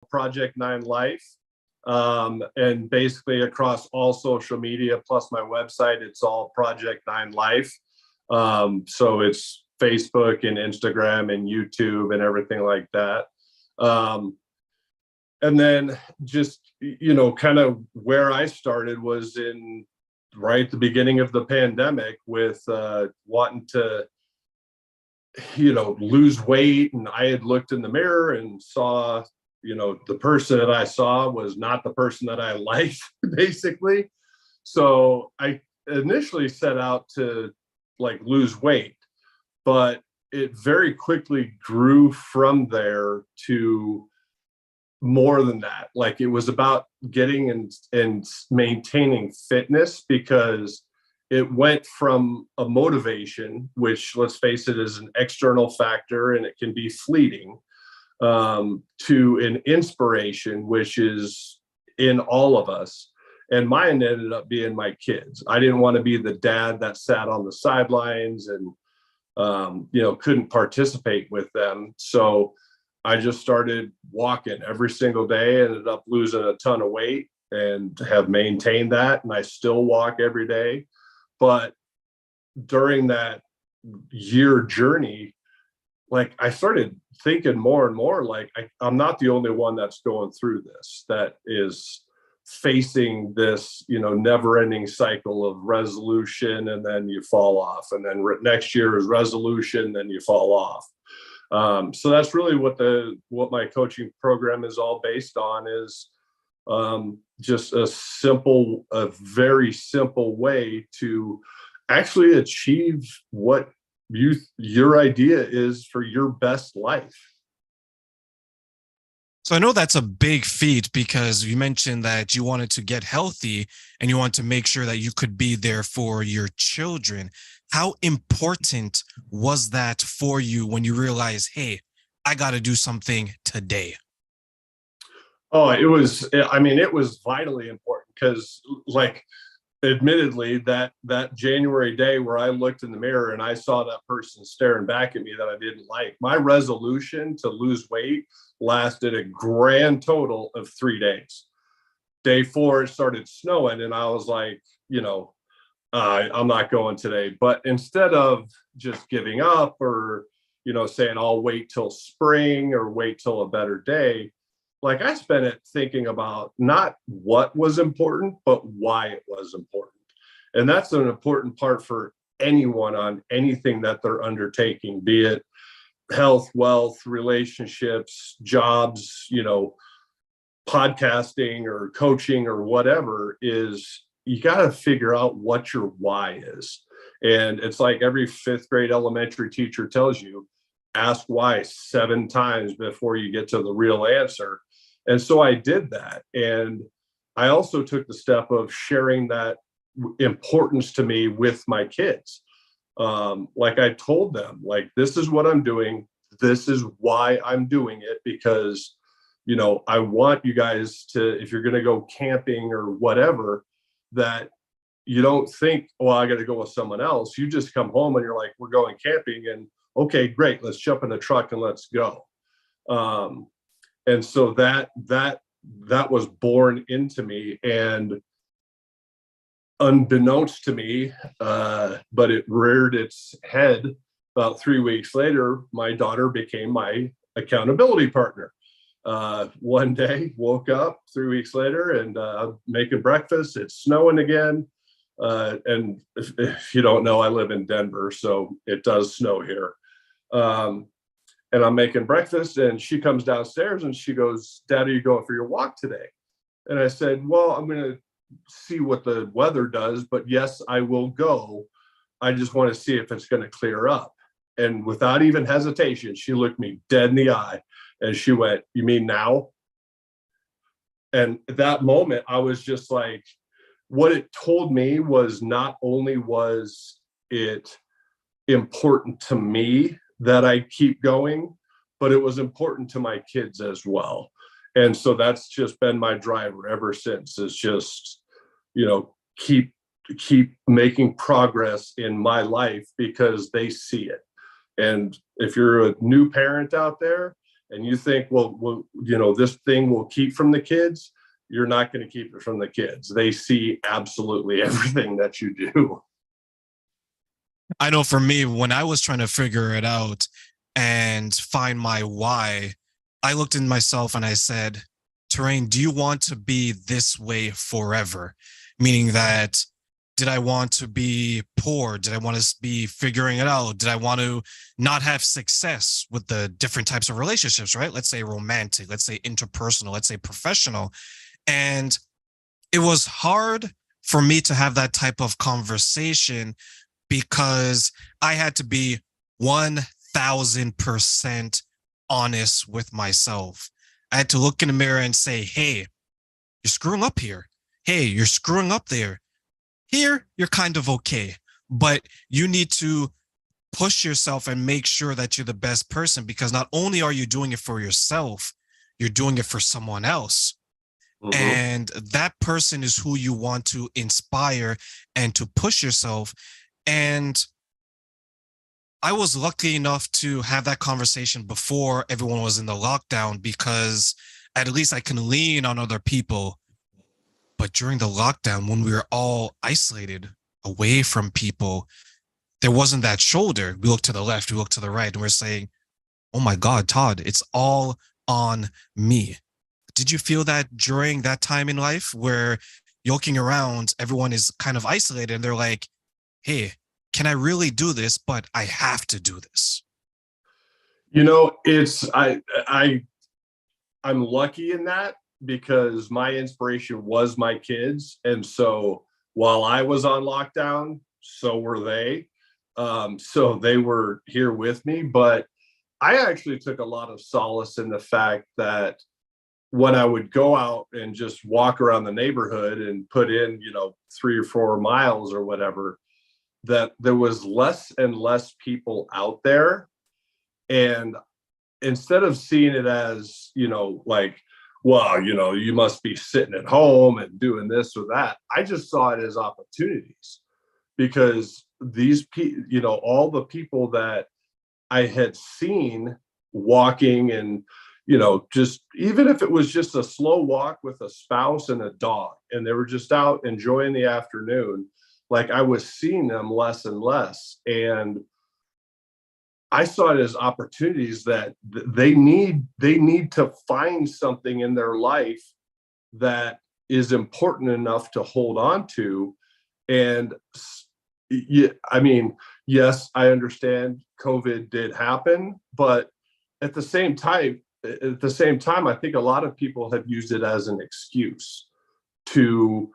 Project Nine Life. And basically across all social media plus my website, it's all Project Nine Life. So it's Facebook and Instagram and YouTube and everything like that. And then just, kind of where I started was in right at the beginning of the pandemic with wanting to, lose weight. And I had looked in the mirror and saw, the person that I saw was not the person that I liked, basically. So I initially set out to lose weight, but it very quickly grew from there to more than that. It was about getting and maintaining fitness, because it went from a motivation, which, let's face it, is an external factor and it can be fleeting, to an inspiration, which is in all of us. And mine ended up being my kids. I didn't want to be the dad that sat on the sidelines and, couldn't participate with them. So I just started walking every single day, ended up losing a ton of weight and have maintained that. And I still walk every day. But during that year journey, I started thinking more and more, I'm not the only one that's going through this, that is facing this, never ending cycle of resolution. And then you fall off, and then next year is resolution, then you fall off. So that's really what my coaching program is all based on, is just a very simple way to actually achieve what your idea is for your best life. So I know that's a big feat, because you mentioned that you wanted to get healthy and you want to make sure that you could be there for your children. How important was that for you when you realized, hey, I got to do something today? Oh, it was vitally important, because admittedly, that January day where I looked in the mirror and I saw that person staring back at me that I didn't like, my resolution to lose weight lasted a grand total of 3 days. Day 4, it started snowing, and I was like, I'm not going today. But instead of just giving up or, saying I'll wait till spring or wait till a better day, I spent it thinking about not what was important, but why it was important. And that's an important part for anyone on anything that they're undertaking, be it health, wealth, relationships, jobs, podcasting or coaching or whatever. Is you got to figure out what your why is. And it's like every 5th grade elementary teacher tells you, ask why 7 times before you get to the real answer. And so I did that. And I also took the step of sharing that importance to me with my kids. I told them, this is what I'm doing. This is why I'm doing it, because, I want you guys to, if you're going to go camping or whatever, that you don't think, oh, I got to go with someone else. You just come home and you're like, we're going camping, and okay, great. Let's jump in the truck and let's go. And so that was born into me, and unbeknownst to me, but it reared its head about 3 weeks later. My daughter became my accountability partner. One day, woke up 3 weeks later, and making breakfast. It's snowing again. And if you don't know, I live in Denver, so it does snow here. And I'm making breakfast, and she comes downstairs and she goes, "Dad, are you going for your walk today?" And I said, "Well, I'm going to see what the weather does, but yes, I will go. I just want to see if it's going to clear up." And without even hesitation, she looked me dead in the eye and she went, "You mean now?" And at that moment, I was just like, what it told me was, not only was it important to me that I keep going, but it was important to my kids as well. And so that's just been my driver ever since, is just, keep making progress in my life, because they see it. And if you're a new parent out there and you think, well, this thing will keep from the kids, you're not going to keep it from the kids. They see absolutely everything that you do. I know for me, when I was trying to figure it out and find my why, I looked in myself and I said, Terrain, do you want to be this way forever? Meaning that, did I want to be poor? Did I want to be figuring it out? Did I want to not have success with the different types of relationships, right? Let's say romantic, let's say interpersonal, let's say professional. And it was hard for me to have that type of conversation because I had to be 1000% honest with myself. I had to look in the mirror and say, hey, you're screwing up here. Hey, you're screwing up there. Here, you're kind of okay, but you need to push yourself and make sure that you're the best person, because not only are you doing it for yourself, you're doing it for someone else. Mm-hmm. And that person is who you want to inspire and to push yourself. And I was lucky enough to have that conversation before everyone was in the lockdown, because at least I can lean on other people. But during the lockdown, when we were all isolated away from people, there wasn't that shoulder. We look to the left, we look to the right, and we're saying, oh my God, Todd, it's all on me. Did you feel that during that time in life where you're looking around, everyone is kind of isolated and they're like, hey, can I really do this? But I have to do this. It's I'm lucky in that, because my inspiration was my kids. And so while I was on lockdown, so were they. So they were here with me. But I actually took a lot of solace in the fact that when I would go out and just walk around the neighborhood and put in, 3 or 4 miles or whatever, that there was less and less people out there. And instead of seeing it as, like, well, you must be sitting at home and doing this or that, I just saw it as opportunities, because these people, all the people that I had seen walking, and, just even if it was just a slow walk with a spouse and a dog, and they were just out enjoying the afternoon, like, I was seeing them less and less. And I saw it as opportunities that they need to find something in their life that is important enough to hold on to. And yeah, I mean, yes, I understand COVID did happen, but at the same time, I think a lot of people have used it as an excuse to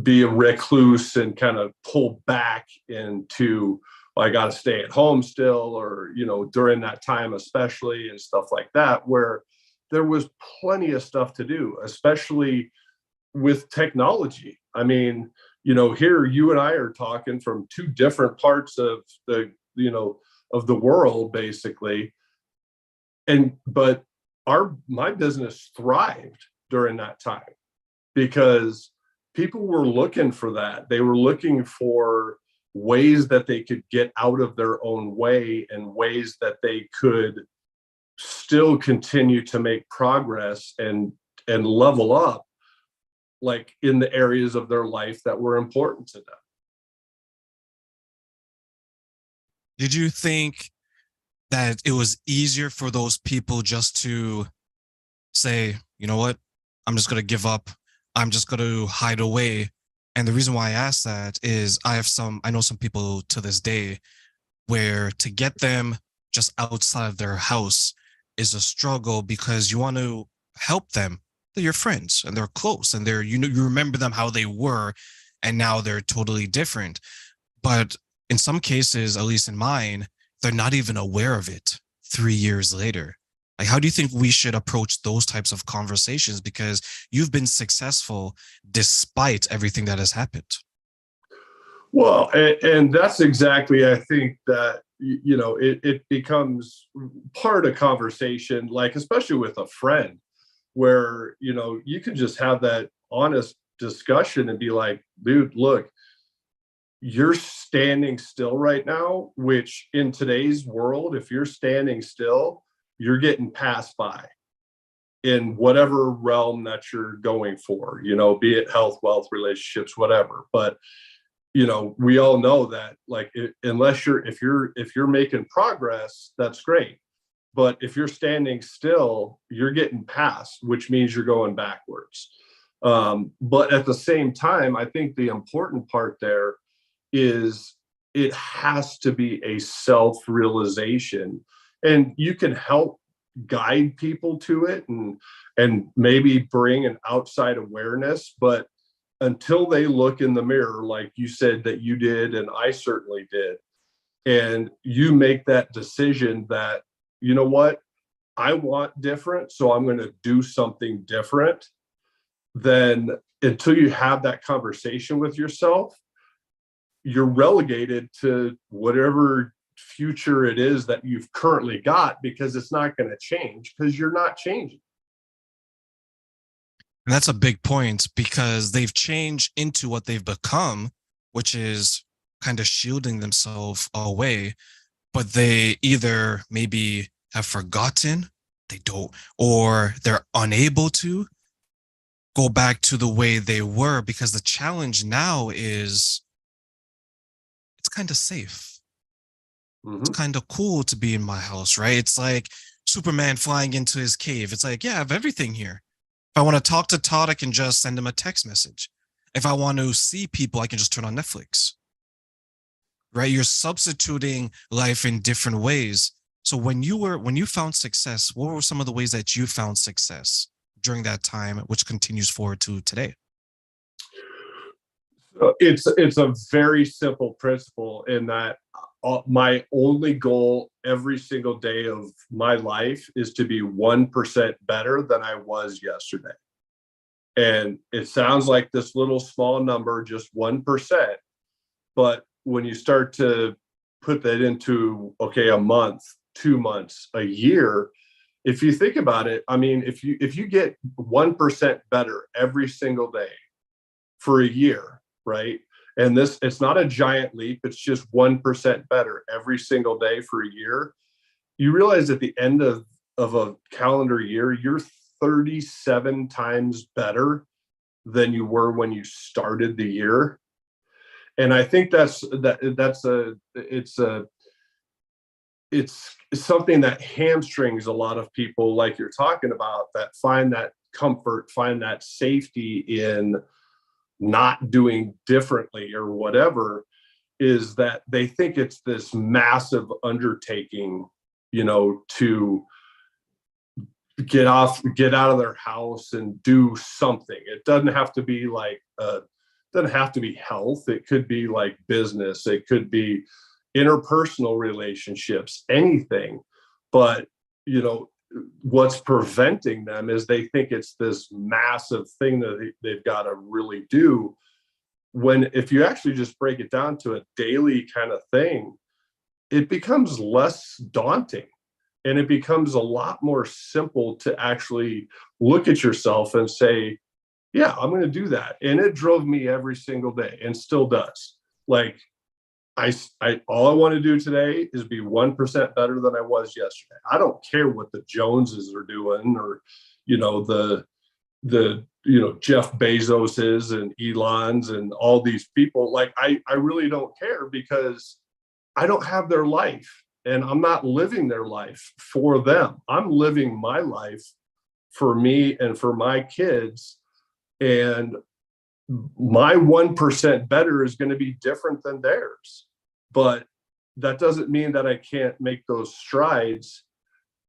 be a recluse and kind of pull back into, well, I got to stay at home still, or, during that time, especially, and stuff like that, where there was plenty of stuff to do, especially with technology. I mean, here you and I are talking from two different parts of the world, basically. But my business thrived during that time, because people were looking for that. They were looking for ways that they could get out of their own way, and ways that they could still continue to make progress and level up, like, in the areas of their life that were important to them. Did you think that it was easier for those people just to say, you know what, I'm just going to give up. I'm just going to hide away. And the reason why I ask that is I know some people to this day where to get them just outside of their house is a struggle, because you want to help them. They're your friends and they're close, and you remember them how they were, and now they're totally different. But in some cases, at least in mine, they're not even aware of it 3 years later. Like, how do you think we should approach those types of conversations? Because you've been successful despite everything that has happened. Well, and that's exactly, I think, that it becomes part of conversation, like, especially with a friend, where you can just have that honest discussion and be like, dude, look, you're standing still right now, which in today's world, if you're standing still, you're getting passed by in whatever realm that you're going for, be it health, wealth, relationships, whatever. But we all know that, like, unless if you're making progress, that's great. But if you're standing still, you're getting passed, which means you're going backwards. But at the same time, I think the important part there is it has to be a self-realization, and you can help guide people to it, and maybe bring an outside awareness. But until they look in the mirror, like you said that you did, and I certainly did, and you make that decision that, you know what, I want different, so I'm going to do something different, then until you have that conversation with yourself, you're relegated to whatever future it is that you've currently got, because it's not going to change, because you're not changing. And that's a big point because they've changed into what they've become, which is kind of shielding themselves away. But they either maybe have forgotten, they don't, or they're unable to go back to the way they were, because the challenge now is it's kind of safe. It's Mm-hmm. kind of cool to be in my house, right? It's like Superman flying into his cave. It's like, yeah, I have everything here. If I want to talk to Todd, I can just send him a text message. If I want to see people, I can just turn on Netflix, right? You're substituting life in different ways. So when you found success, what were some of the ways that you found success during that time, which continues forward to today? It's a very simple principle, in that my only goal every single day of my life is to be 1% better than I was yesterday. And it sounds like this little small number, just 1%. But when you start to put that into, okay, a month, 2 months, a year, if you think about it, I mean, if you get 1% better every single day for a year, right? And it's not a giant leap, it's just 1% better every single day for a year. You realize at the end of a calendar year, you're 37 times better than you were when you started the year. And I think it's something that hamstrings a lot of people, like you're talking about, that find that comfort, find that safety in not doing differently or whatever, is that they think it's this massive undertaking, to get out of their house and do something. It doesn't have to be like doesn't have to be health. It could be like business, it could be interpersonal relationships, anything. But what's preventing them is they think it's this massive thing that they've got to really do, when if you actually just break it down to a daily kind of thing, it becomes less daunting, and it becomes a lot more simple to actually look at yourself and say, yeah, I'm going to do that. And it drove me every single day, and still does. Like, I all I want to do today is be 1% better than I was yesterday. I don't care what the Joneses are doing, or the Jeff Bezoses and Elons and all these people. Like, I really don't care, because I don't have their life, and I'm not living their life for them. I'm living my life for me and for my kids. And my 1% better is going to be different than theirs. But that doesn't mean that I can't make those strides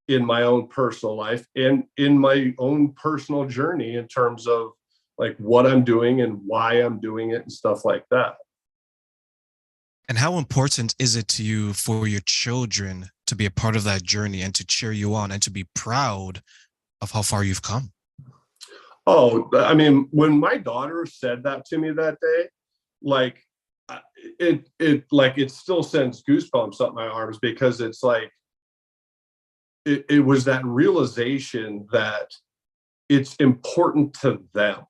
in my own personal life and in my own personal journey, in terms of like what I'm doing and why I'm doing it and stuff like that. And how important is it to you for your children to be a part of that journey and to cheer you on and to be proud of how far you've come? Oh, I mean, when my daughter said that to me that day, like, it still sends goosebumps up my arms, because it's like it was that realization that it's important to them.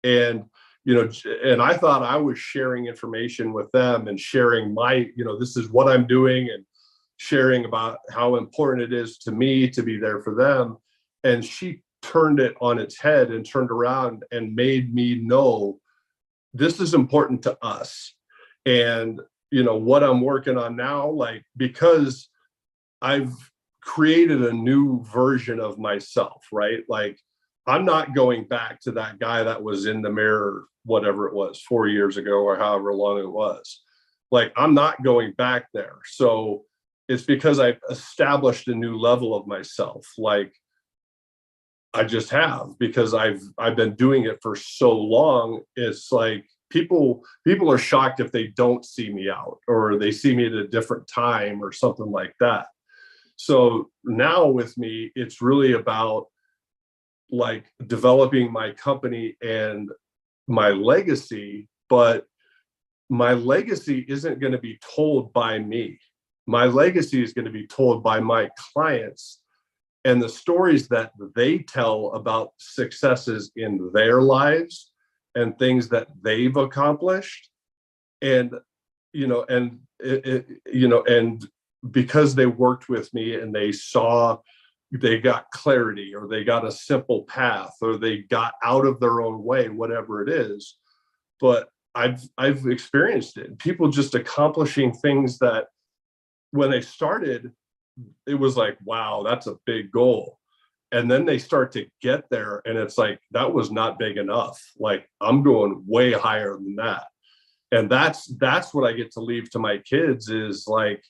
And and I thought I was sharing information with them and sharing my, this is what I'm doing, and sharing about how important it is to me to be there for them. And she turned it on its head and turned around and made me know this is important to us. And, you know, what I'm working on now, like, because I've created a new version of myself, right? Like, I'm not going back to that guy that was in the mirror, whatever it was, 4 years ago or however long it was. Like, I'm not going back there. So it's because I've established a new level of myself. Like, I just have, because I've been doing it for so long. It's like people are shocked if they don't see me out, or they see me at a different time or something like that. So now with me, it's really about like developing my company and my legacy, but my legacy isn't going to be told by me. My legacy is going to be told by my clients and the stories that they tell about successes in their lives and things that they've accomplished. And, you know, and, and because they worked with me and they saw, they got clarity, or they got a simple path, or they got out of their own way, whatever it is. But I've experienced it. People just accomplishing things that when they started, it was like, wow, that's a big goal. And then they start to get there and it's like, that was not big enough. Like, I'm going way higher than that. And that's what I get to leave to my kids, is like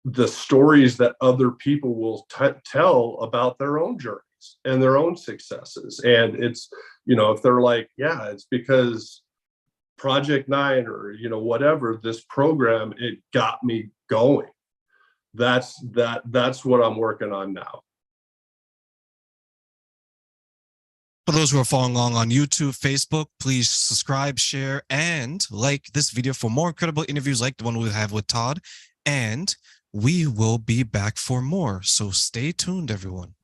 the stories that other people will tell about their own journeys and their own successes. And it's, you know, if they're like, yeah, it's because Project 9 or, you know, whatever, this program, it got me going. That's what I'm working on now. For those who are following along on YouTube, Facebook, please subscribe, share, and like this video for more incredible interviews like the one we have with Todd. And we will be back for more. So stay tuned, everyone.